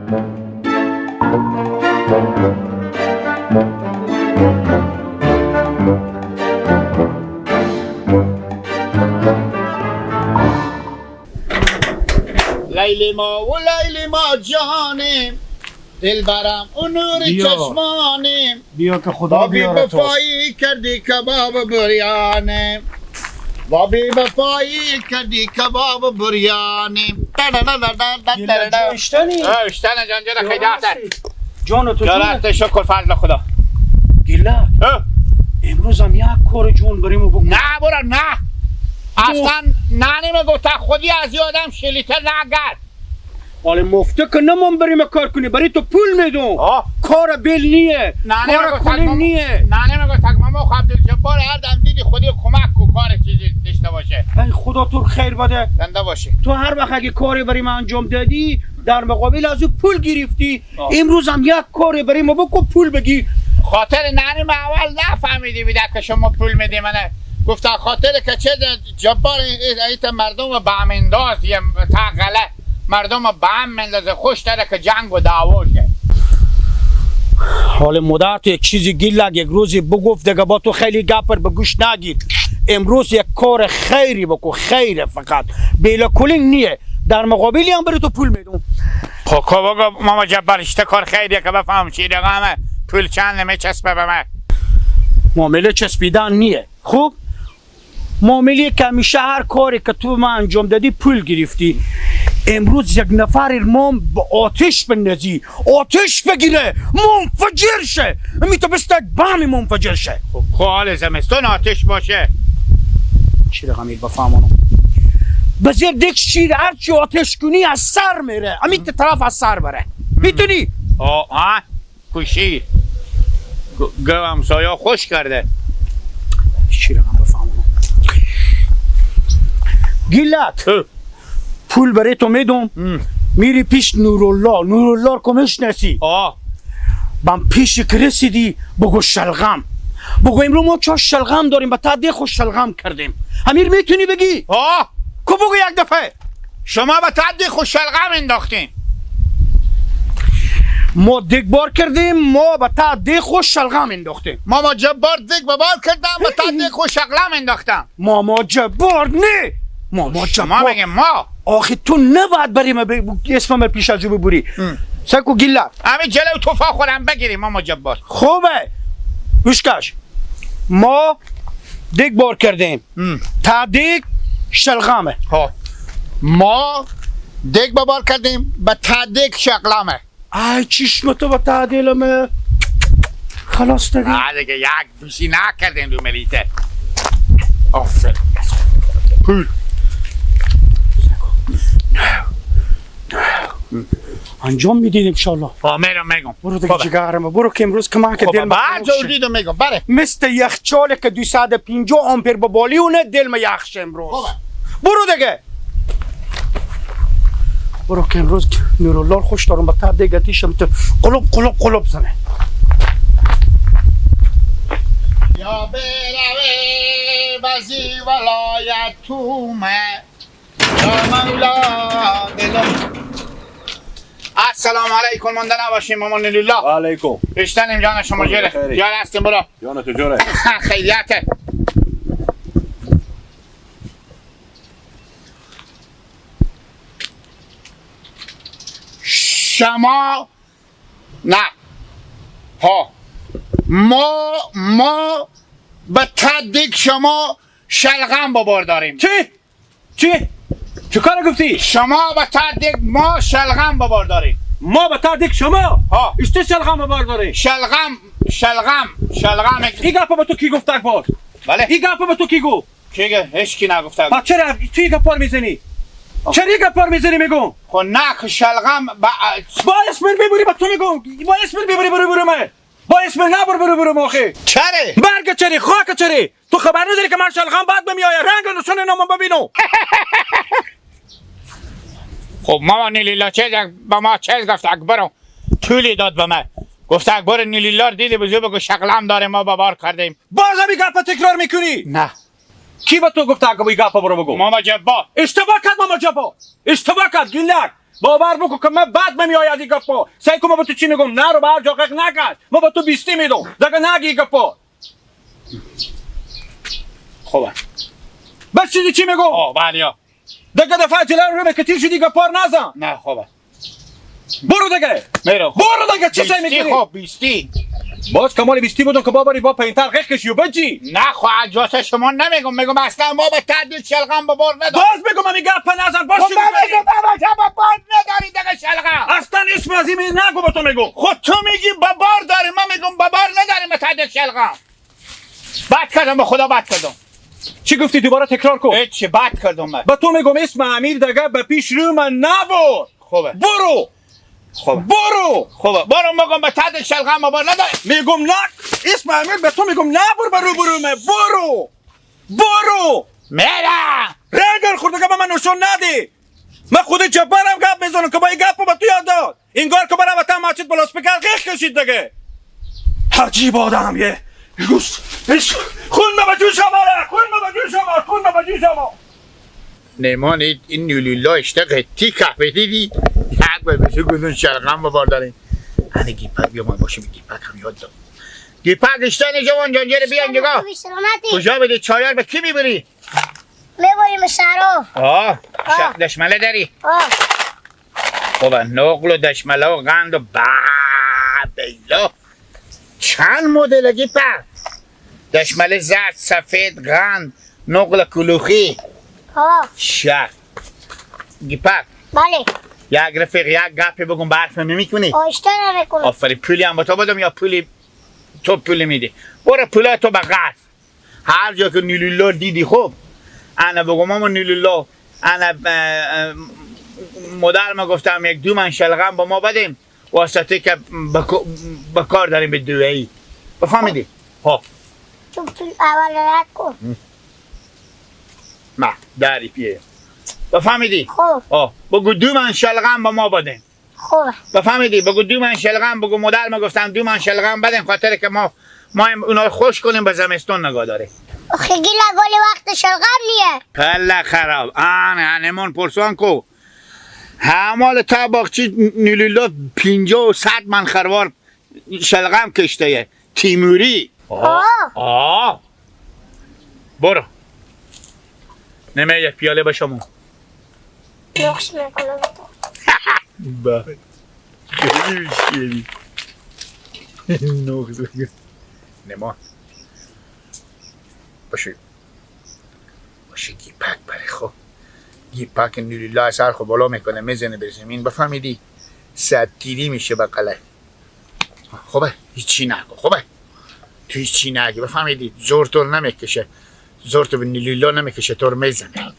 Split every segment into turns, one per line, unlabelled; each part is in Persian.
لیلی ما و لیلی ما جانیم، دل برم و نور چشمانیم،
بیا که خدا بیاره تو.
بفایی کردی کباب بریانیم، با بی بفایی کردی کباب بریانیم.
اشتنی؟
اشتنه جان جان خیلی احتر
جان تو
جان شکر فضل خدا.
گله امروز هم یک کار جون بریم و بکن.
نه برا نه اصلا نه نمیگفت خودی از یادم شلیته نگرد.
حالا مفته که نمون بریم کار کنی برای تو پول میدون. کار بیل نیه کار کلی نیه.
نه نمیگفت ماما عبدالجبار هر دم دیدی خودی کمک کو کار چیزی داشته باشه.
ای خدا تو خیر بده
زنده باشه.
تو هر وقت اگه کاری برای من انجام دادی در مقابل از او پول گرفتی. امروز هم یک کاری برای ما بکن پول بگی.
خاطر نانیم اول نفهمیدی بیده که شما پول میدی منه. گفتن خاطر که چه جبار ایت مردم به هم انداز یه تقله مردم به هم مندازه خوش داره که جنگ و دعواشه.
حال مادر تو یک چیزی گیلگ یک روزی بگفت دیگه با تو خیلی گپر به گوش نگیر. امروز یک کار خیری بکن خیره فقط بیلا کلینگ نیه در مقابلی هم بری تو پول میدون.
خب بگو ماما جبار اشته کار خیریه که بفهم چی رقمه پول چند نمیچسبه به من.
معامله چسبیدن نیه. خوب معامله که همیشه هر کاری که تو من انجام دادی پول گرفتی. امروز یک نفر ما به آتش بندازی آتش بگیره منفجر شه امی تو بستک بهمی منفجر شه.
خب حال زمستون آتش باشه
چی رقمید بفهمانو بزیر دیک شیر هرچی آتش کنی از سر میره امی طرف از سر بره میتونی؟
آه کشی گوام سایا خوش کرده.
چی رقم بفهمانو گیلک پول برای تو میدم میری پیش نورالله کمش نسی بم پیش که رسیدی بگو شلغم بگو امرو ما چه شلغم داریم با تا دیخ و شلغم کردیم امیر میتونی بگی؟ کو بگو یک دفعه
شما با تا دیخ و شلغم انداختیم.
ما دیگ بار کردیم ما با تا دیخ و شلغم انداختیم.
ماما جبار دیگ بار کردم با تا دیخ و شلغم انداختم.
ماما جبار نه ماما جبار
ما بگیم ما
آخی تو نباید بریم اسمم پیش از او ببری. سکو گیله
همین جلو توفا خورم بگیریم ماما جبار.
خوبه گوشکش ما دیگ بار کردیم تا دیگ شلغمه.
ما دیگ بار کردیم با تا دیگ شلغمه.
ای چشم تو با تعدیلمه خلاص دیگه
دیگه یک دوشی نکردیم دو ملیته. آفر پول
انجام میدید انشالله.
میرم میگم
برو دیگه جگرمه برو که امروز کمک دل
بعد جور دیدو میگم بره
مثل یخچاله که 250 آمپر به بالی اونه دل ما یخش امروز. برو دیگه برو که امروز نورالله خوش دارم با تا دیگه تیشم تو قلوب زنه.
یا بروی بزی ولایت تومه یا مولا دلم. السلام علیکم مانده نباشیم مامان لیلا.
و علیکم.
اشتنیم جان شما جوره جان هستیم برو
جان تو جوره
خیلیته. شما نه ما به تدیگ شما شلغم ببار داریم.
چی کار گفتی؟
شما به تدیگ ما شلغم ببار داریم.
ما به تا دیگ شما اشته شلغم ببار داریم.
شلغم
این گپا به تو کی گفت اکبر؟
بله
این گپا به تو کی گفت؟
که هیچ کی نگفته.
با چرا تو این گپا میزنی؟ چرا این گپا میزنی میگم؟
خب نه که شلغم با
اسمر ببری با تو میگم با اسمر ببری برو من با اسمر نه برو ماخه
چره؟
برگ چری خاک چری تو خبر نداری که من شلغم بعد بمیایم رنگ نشون نامم ببینو.
خب ماما نیلیلا چه با ما چه گفت اکبرم طولی داد به من گفت اکبر نیلیلا دیدی بزو بگو شغلم داره ما ببار کردیم.
باز هم این گپا تکرار میکنی؟
نه
کی با تو گفت اکبر این گپا برو بگو؟
ماما جبار.
اشتباه کرد ماما جبار اشتباه کرد گیلک
باور بکن که من بد نمیآید این گپا. سعی کن ما به تو چی میگم، نرو به هر جا قق نکش. ما به تو بیستی میدم دیگه نگی این گپا.
خوبه
بس چیزی چی میگم؟
بله
دیگه دفعه جلو رو که تیر شدی گپار نزن.
نه خوبه
برو دیگه.
میرو
برو دیگه. چی سعی میکنی؟
خب بیستی
باز کمال بیستی بودم که باباری با پایینتر قق کشی و بجی.
نه خواهد جاسه شما نمیگم، میگم اصلا ما به تعدیل شلغم ببار نداریم.
باز بگم همین گپ نزن. باز
خب
چی
من
میکنی؟
میگم بابا شما بار نداری دیگه شلغم.
اصلا اسم از این نگو به تو میگم.
خود تو میگی ببار داریم، من میگم ببار نداریم به تعدیل شلغم. بد کردم به خدا بد کردم.
چی گفتی دوباره تکرار کن.
هیچی بد کردم من.
به تو میگم اسم امیر دیگه به پیش رو من نبر.
خوبه
برو.
خوبه
برو.
خوبه برو میگم به تعدیل شلغم ببار نداریم.
میگم نه اسم امیر به تو میگم نبر برو برو من. برو.
میرم
رنگر خورده به من نشون ندی. من خود جبارم گپ میزنم که با این گپ به تو یاد داد. اینگار که برای وطن مسجد بلا اسپیکر قیق کشید دیگه. عجیب آدم یه گوست. خون به جوش ما.
نیمان این نیلولا اشتاق تیکه بدیدی یک بار بشه گذون شلغم ببار داریم. اینه گیپک بیا ما باشیم. گیپک هم یاد داد. گیپک اشتانه جوان جانجر بیا اینجا. کجا بده چایار به کی میبری؟
میبریم سرا.
دشمله داری؟ خوبه نقل و دشمله و قند و بیلا. چند مدل گیپک؟ دشمله زرد سفید قند نقل کلوخی شک. گیپک
بله
یک رفیق یک گپی بگم برف نمیکنی؟
اشتباه نمیکنم.
آفرین. پولی هم با تو بدم یا پولی تو پولی میدی؟ برو پولا تو به قرض. هر جا که نیلولا دیدی خوب انا بگم اما نیلولا انا مدر ما گفتم یک 2 من شلغم با ما بدیم واسطه که بکار داریم به دویی. بفهمیدی؟ خب
تو پول اول رد کن.
ما داری پیه. بفهمیدی؟
خوب
بگو 2 من شلغم با ما بدیم.
خوبه
بفهمیدی؟ بگو 2 من شلغم. بگو مدر ما گفتم 2 من شلغم بدیم خاطر که ما اونا خوش کنیم به زمستون نگاه داره.
آخه گیلا گلی وقت شلغم نیه.
پله خراب. هنمون پرسوان کو همال تا باقچی نیلولا 50 و 100 من خروار شلغم کشته یه تیموری. برو نمه یک پیاله به شما.
نقش میکنم
بله خیلی شیری نقش بگیر نما باشه گیپک بره. خب گیپک نیلولا از سر خب بالا میکنه میزنه به زمین. بفهمیدی؟ 100 تیری میشه بقله. خوبه هیچی نگو. خوبه تو هیچی نگی. بفهمیدی؟ زور تو نمیکشه. زور تو به نیلولا نمیکشه. تو رو میزنه.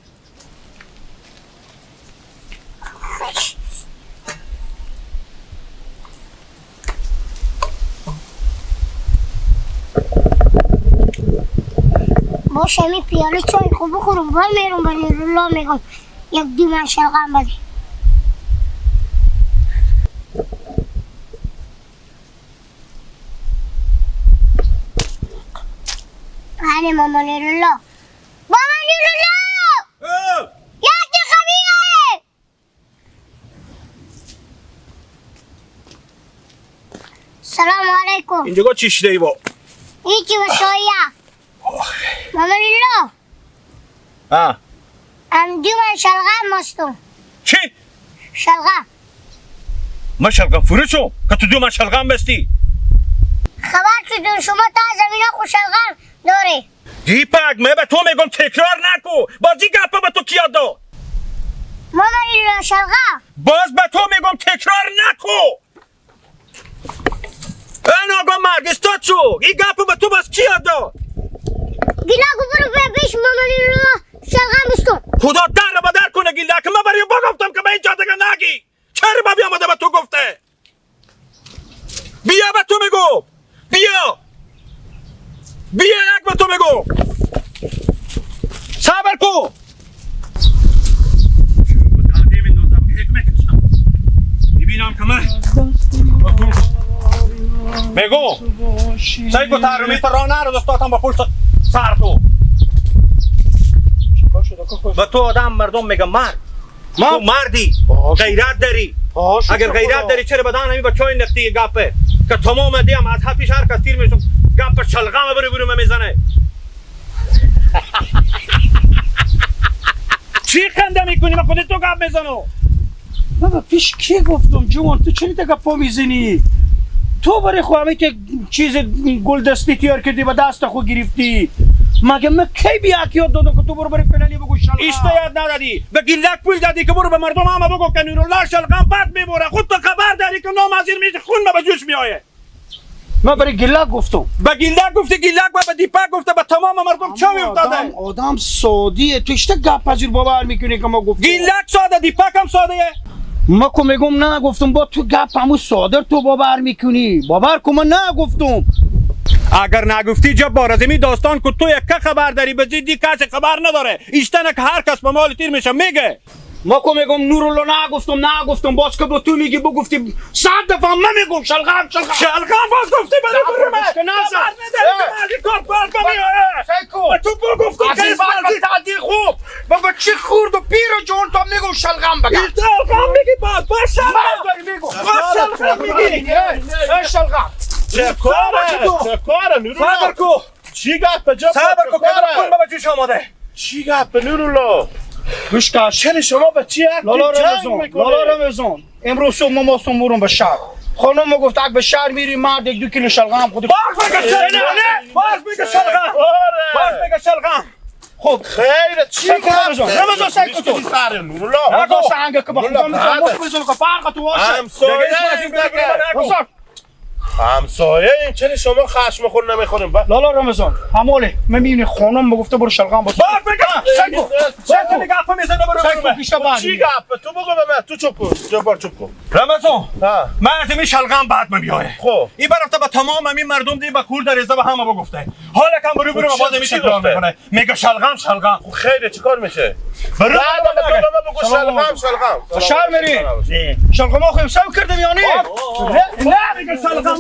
باشه می پیاله چای خوب بخورم باید میرم با نیرولا میگم 1 2 من شلغم بده. بله ماما نیرولا. بابا نیرولا یک خبیره. سلام علیکم.
اینجا چی شده ای با؟
هیچی وسایه. ماما نیرولا ام 2 من شلغم مستم.
چی؟
شلغم.
من شلغم فروشم که تو 2 من شلغم بستی.
خبر شدون شما تا زمین ها خوش شلغم داره.
گیپک من به تو میگم تکرار نکو. بازی گپا به تو کیا داد؟
ماما نیرولا شلغم.
باز به تو میگم تکرار نکو. این آقا مرگ استاد شو. این گپا به تو باز کیا داد؟
گیلا برو بیش ماما نیرولا شلغم بستم.
خدا در با در کنه گیلا که من برای بگفتم که به اینجا دیگه نگی. چرا با بیامده به تو گفته؟ بیا به تو میگو. بیا یک به تو میگو. صبر کو. میبینم که من میگو سعی کو تحریمی تا راه نرو دستاتم با پشت سر تو. به تو آدم مردم میگم مرد. تو مردی غیرت داری اگر غیرت داری چرا بدان همی با چای نقطی گپه که تمام دیم از هر پیش هر کس تیر میشم گپ شلغم برو میزنه چی خنده میکنی من خودت تو گپ میزنو
بابا پیش کی گفتم جوان تو چرا گپا میزنی تو برای خواهمی که چیز گل دستی تیار کردی و دست خود گرفتی مگه من کی بیا یاد دادم که تو برو برای فلانی بگو شلغم
ایشتا یاد ندادی به گیلک پول دادی که برو به مردم همه بگو که نورالله شلغم بد میبوره خود تو خبر داری که نامحضر میشه خون به جوش میآیه
من برای گلک گفتم
به گیلک گفتی گیلک و به دیپک گفته به تمام مردم چه افتاده
آدم سادیه تو اشته گپ پذیر باور میکنی که ما گفتم
گیلک ساده دیپک هم ساده
ما که میگم نه گفتم با تو گپ همون صادر تو باور میکنی باور که من نه گفتم
اگر نگفتی جبار از این داستان که تو یک خبر داری به جدی کسی خبر نداره ایشتنه که هر کس به مال تیر میشه میگه
ما که میگم نورالله نه گفتم باز که با تو میگی بگفتی 100 دفعه من میگم شلغم
باز گفتی بده برو من
که نزن
این کار بار کنی
سیکو
تو بگفتم
از این بعد تعدی خوب بابا چی خورد و پیر و جون تو میگم شلغم بگم
شلغم میگی باز شلغم میگی
شلغم
چه کاره نورالله
کو
چی گپ جبار
صبر کو کن بابا چی آماده
چی گپ نورالله
گوش کن
چرا شما به چی
لالا رمضان امروز صبح ما ماستون برون به شهر خانم ما گفت اگه به شهر میری مرد 1-2 کیلو شلغم خود
باز میگه شلغم
خب خیر چی گپ
رمضان سیکو تو
سر نورالله
نگو سنگ که بخوام مخ بزنم که فرق تو واشه
همسایه این چرا شما خشم خود نمیخوریم
لالا رمضان هماله من میبینی خانم گفته برو شلغم باز
سیکو گپ میزنه برو
پیشا بعد
چی گپ تو بگو به من تو چوب کن جبار چوب کن
رمضان من از این شلغم بعد میآیه
خب
این برفته به تمام همین مردم دی به کور در ازا به همه بگفته حالا کم برو باز میشه تکرار میکنه میگه شلغم
خیره چیکار میشه
برو
بگو شلغم
شهر میری شلغم ها خواهیم سو کردم یا نه
نه میگه شلغم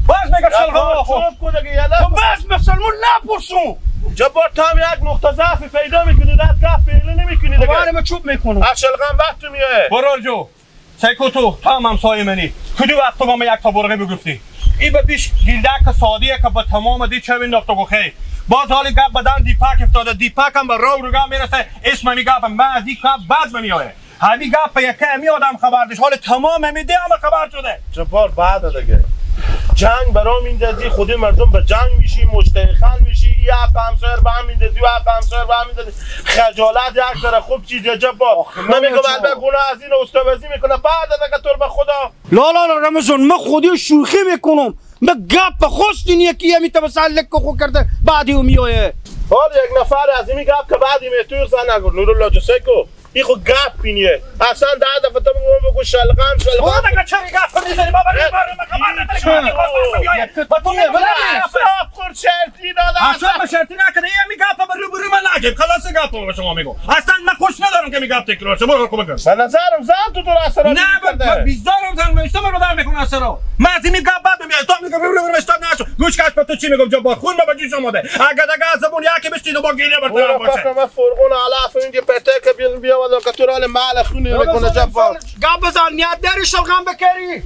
باز میگه شلغم
چوب کن دیگه یلا
بس مسلمون نپرسون
جبار تو هم یک نقطه ضعفی پیدا میکنی رد گپ پیدا نمیکنی دیگه
باره من چوب میکنم
از شلغم وقت تو میه
برو جو سیکو تو هم همسایه منی کدی وقت تو ما یک تا برقه بگفتی این به پیش گیلدک سادیه که با تمام دی چه وین نقطه گوخی باز حالی گپ بدن دیپک افتاده دیپک هم به رو گپ میرسه اسم همی گپ من از این گپ بعد میآیه همی گپ یکی همی آدم خبر داشت حال تمام همی دی همه خبر شده
جبار بعد دیگه جنگ برام میندازی خودی مردم به جنگ میشی مشتیخان میشی یا همسر به هم میندازی و همسر به هم میندازی خجالت یک ذره خوب چیزه جبار من میگم البته گناه از این استوازی میکنه بعد دیگه تو به خدا
لا رمضان من خودی شوخی میکنم من گپ خواستین یکی همی تبسلک که خود کرده بعدی او میایه
حال یک نفر از این گپ که بعدی میتوی زن نگو نورالله جو سیکو این خود گپ بینیه اصلا 10 دفعه تو بگو شلغم
خود اگه چه گپ میزنی بابا
شرطی داده
اصلا به شرطی نکنه یه میگپ برو من نگیم خلاص گپ به شما میگم اصلا من خوش ندارم که میگپ تکرار شه برو بگم
به نظرم زن تو اثر
نه من بیزارم زن اشتباه رو در میکنه اثر من از این میگپ بعد میاد تو میگم برو استاد نشو گوش کش به تو چی میگم جبار خون به جوش اومده اگه دیگه زبون یکی بشین و با گیله برطرف باشه
من فرقون علاف اینجا پته که بیا ولی که تو مال خونی میکنه جبار
گپ بزن نیت داری شلغم بکری